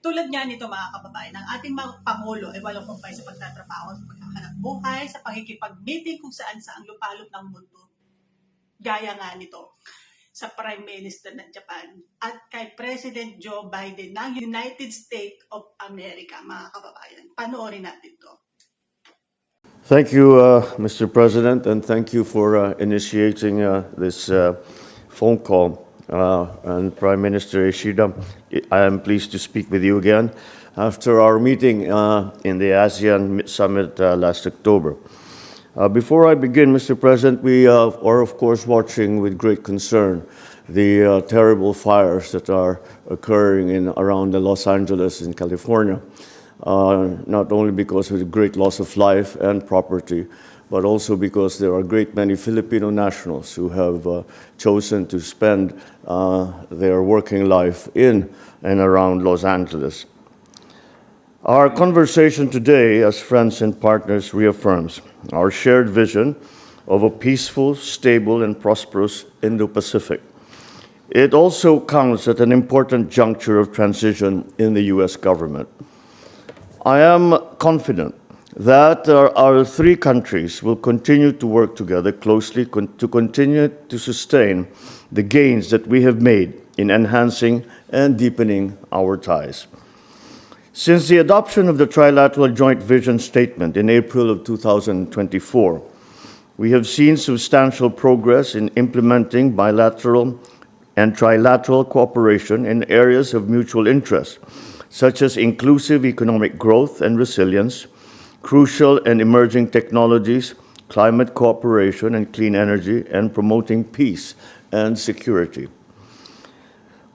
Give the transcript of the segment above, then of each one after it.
Tulad nga nito mga kababayan, ang ating mga Pangulo ay walang kumpay sa pagtatrabaho, sa paghahanap buhay, sa pakikipag-meeting kung saan sa ang lupalop ng mundo. Gaya nga nito sa Prime Minister ng Japan at kay President Joe Biden ng United States of America, mga kababayan. Panoorin natin to. Thank you, Mr. President, and thank you for initiating this phone call. And Prime Minister Ishida, I am pleased to speak with you again after our meeting in the ASEAN Summit last October. Before I begin, Mr. President, we are of course watching with great concern the terrible fires that are occurring around Los Angeles in California, not only because of the great loss of life and property, but also because there are a great many Filipino nationals who have chosen to spend their working life in and around Los Angeles. Our conversation today as friends and partners reaffirms our shared vision of a peaceful, stable, and prosperous Indo-Pacific. It also comes at an important juncture of transition in the U.S. government. I am confident that our three countries will continue to work together closely to continue to sustain the gains that we have made in enhancing and deepening our ties. Since the adoption of the Trilateral Joint Vision Statement in April of 2024, we have seen substantial progress in implementing bilateral and trilateral cooperation in areas of mutual interest, such as inclusive economic growth and resilience, crucial and emerging technologies, climate cooperation and clean energy, and promoting peace and security.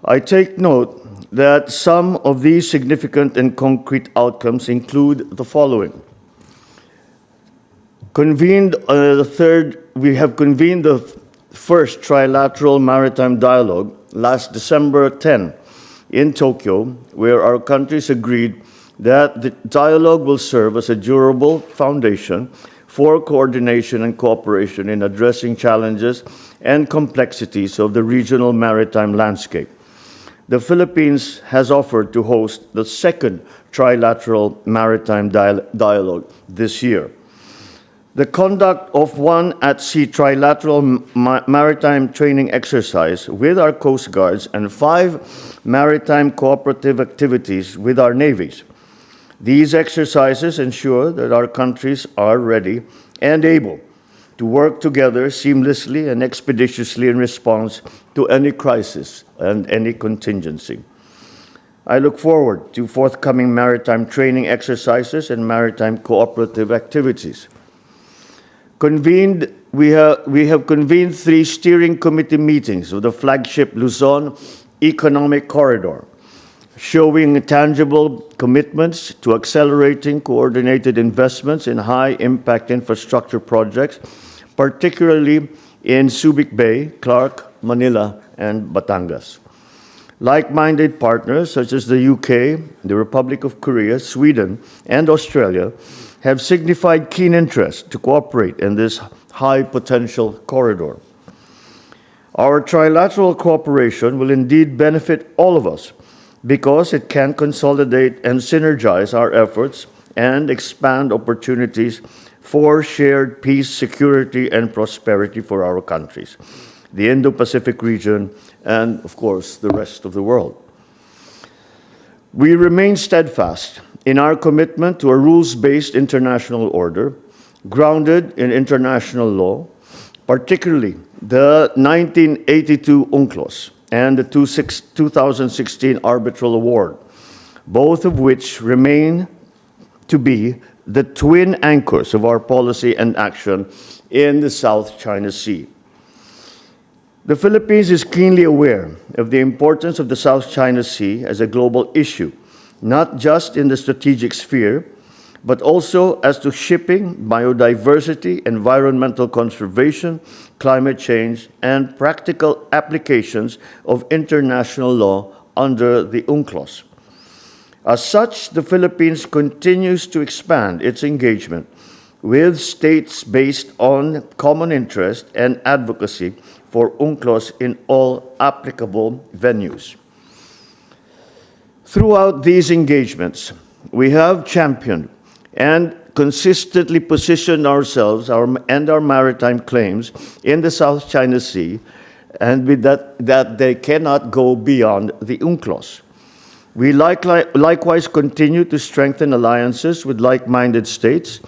I take note that some of these significant and concrete outcomes include the following. We have convened the first trilateral maritime dialogue last December 10 in Tokyo, where our countries agreed that the dialogue will serve as a durable foundation for coordination and cooperation in addressing challenges and complexities of the regional maritime landscape. The Philippines has offered to host the second trilateral maritime dialogue this year. The conduct of one at-sea trilateral maritime training exercise with our Coast Guards and 5 maritime cooperative activities with our navies. These exercises ensure that our countries are ready and able to work together seamlessly and expeditiously in response to any crisis and any contingency. I look forward to forthcoming maritime training exercises and maritime cooperative activities. We have convened 3 steering committee meetings of the flagship Luzon Economic Corridor, showing tangible commitments to accelerating coordinated investments in high-impact infrastructure projects, particularly in Subic Bay, Clark, Manila, and Batangas. Like-minded partners such as the UK, the Republic of Korea, Sweden, and Australia have signified keen interest to cooperate in this high-potential corridor. Our trilateral cooperation will indeed benefit all of us because it can consolidate and synergize our efforts and expand opportunities for shared peace, security, and prosperity for our countries, the Indo-Pacific region, and, of course, the rest of the world. We remain steadfast in our commitment to a rules-based international order grounded in international law, particularly the 1982 UNCLOS and the 2016 Arbitral Award, both of which remain to be the twin anchors of our policy and action in the South China Sea. The Philippines is keenly aware of the importance of the South China Sea as a global issue, not just in the strategic sphere, but also as to shipping, biodiversity, environmental conservation, climate change, and practical applications of international law under the UNCLOS. As such, the Philippines continues to expand its engagement with states based on common interest and advocacy for UNCLOS in all applicable venues. Throughout these engagements, we have championed and consistently positioned ourselves and our maritime claims in the South China Sea, and with that they cannot go beyond the UNCLOS. We likewise continue to strengthen alliances with like-minded states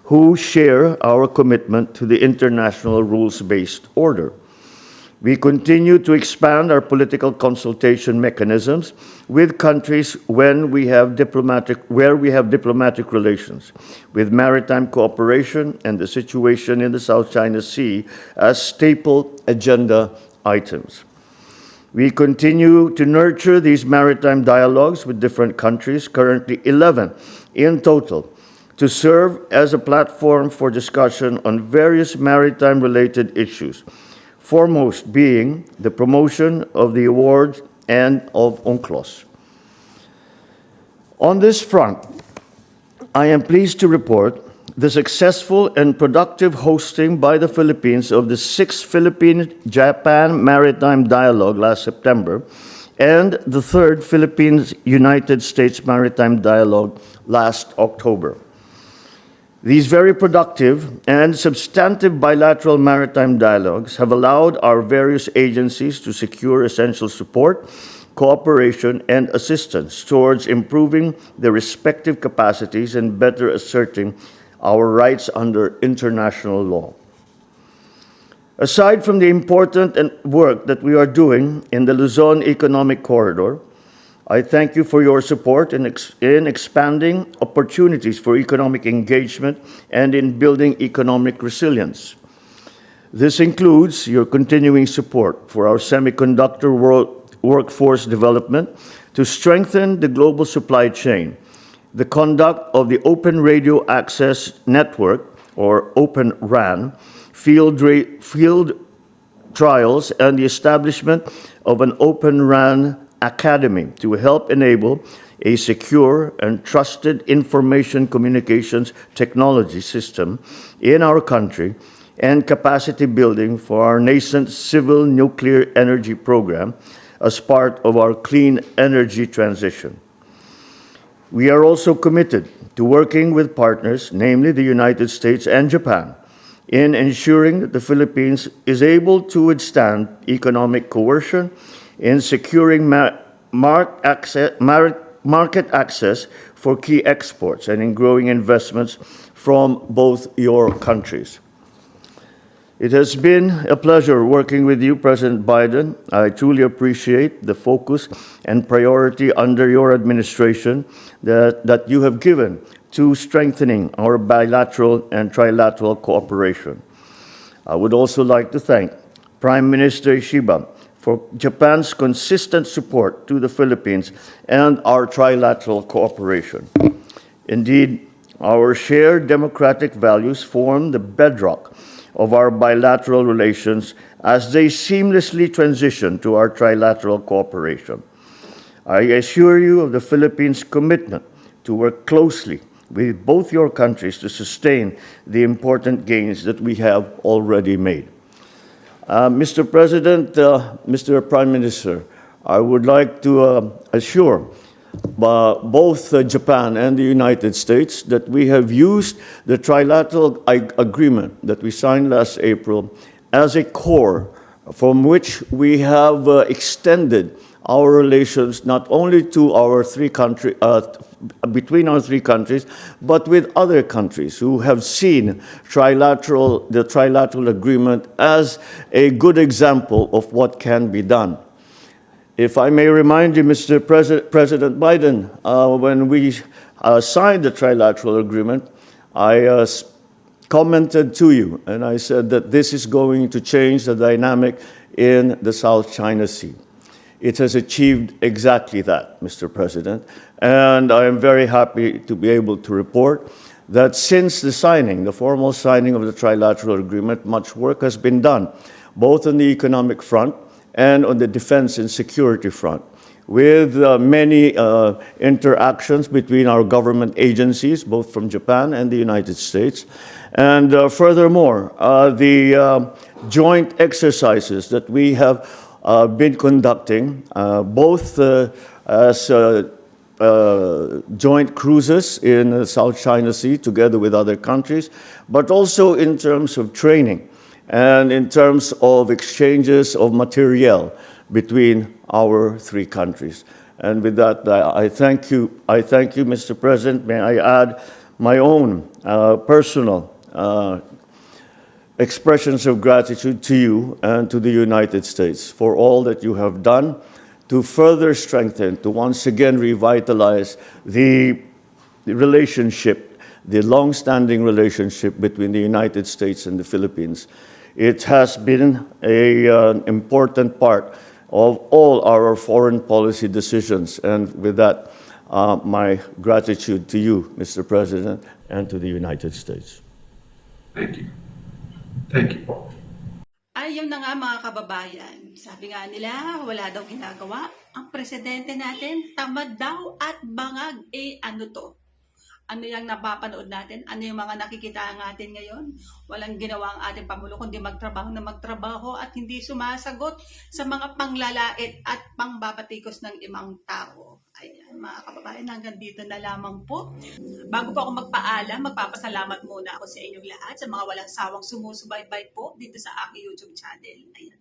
who share our commitment to the international rules-based order. We continue to expand our political consultation mechanisms with countries where we have diplomatic relations, with maritime cooperation and the situation in the South China Sea as staple agenda items. We continue to nurture these maritime dialogues with different countries, currently 11 in total, to serve as a platform for discussion on various maritime-related issues, foremost being the promotion of the awards and of UNCLOS. On this front, I am pleased to report the successful and productive hosting by the Philippines of the 6th Philippine-Japan Maritime Dialogue last September and the 3rd Philippines-United States Maritime Dialogue last October. These very productive and substantive bilateral maritime dialogues have allowed our various agencies to secure essential support, cooperation, and assistance towards improving their respective capacities and better asserting our rights under international law. Aside from the important work that we are doing in the Luzon Economic Corridor, I thank you for your support in expanding opportunities for economic engagement and in building economic resilience. This includes your continuing support for our semiconductor workforce development to strengthen the global supply chain, the conduct of the Open Radio Access Network, or Open RAN, field trials, and the establishment of an Open RAN Academy to help enable a secure and trusted information communications technology system in our country, and capacity building for our nascent civil nuclear energy program as part of our clean energy transition. We are also committed to working with partners, namely the United States and Japan, in ensuring that the Philippines is able to withstand economic coercion in securing market access for key exports and in growing investments from both your countries. It has been a pleasure working with you, President Biden. I truly appreciate the focus and priority under your administration that you have given to strengthening our bilateral and trilateral cooperation. I would also like to thank Prime Minister Ishiba for Japan's consistent support to the Philippines and our trilateral cooperation. Indeed, our shared democratic values form the bedrock of our bilateral relations as they seamlessly transition to our trilateral cooperation. I assure you of the Philippines' commitment to work closely with both your countries to sustain the important gains that we have already made. Mr. President, Mr. Prime Minister, I would like to assure both Japan and the United States that we have used the trilateral agreement that we signed last April as a core from which we have extended our relations not only to our between our three countries, but with other countries who have seen the trilateral agreement as a good example of what can be done. If I may remind you, Mr. President Biden, when we signed the trilateral agreement, I commented to you, and I said that this is going to change the dynamic in the South China Sea. It has achieved exactly that, Mr. President, and I am very happy to be able to report that since the formal signing of the trilateral agreement, much work has been done, both on the economic front and on the defense and security front, with many interactions between our government agencies, both from Japan and the United States. And furthermore, the joint exercises that we have been conducting, both as joint cruises in the South China Sea together with other countries, but also in terms of training and in terms of exchanges of materiel between our three countries. And with that, I thank you, Mr. President. May I add my own personal expressions of gratitude to you and to the United States for all that you have done to further strengthen, to once again revitalize the relationship, the long-standing relationship between the United States and the Philippines. It has been an important part of all our foreign policy decisions. And with that, my gratitude to you, Mr. President, and to the United States. Thank you. Thank you. Ayun na nga mga kababayan, sabi nga nila, wala daw ginagawa. Ang presidente natin, tamad daw at bangag. Ano to? Ano yung napapanood natin? Ano yung mga nakikita natin ngayon? Walang ginawa ang ating Pangulo kundi magtrabaho na magtrabaho at hindi sumasagot sa mga panglalait at pangbabatikos ng ibang tao. Ayan, mga kababayan, hanggang dito na lamang po. Bago po ako magpaalam, magpapasalamat muna ako sa inyong lahat sa mga walang sawang sumusubaybay po dito sa aking YouTube channel. Ayan,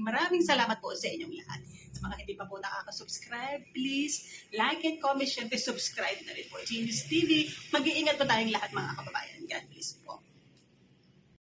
maraming salamat po sa inyong lahat. Sa mga hindi pa po nakaka-subscribe, please like and comment, syempre subscribe na rin po. Genius TV, mag-iingat po tayong lahat mga kababayan. God bless po.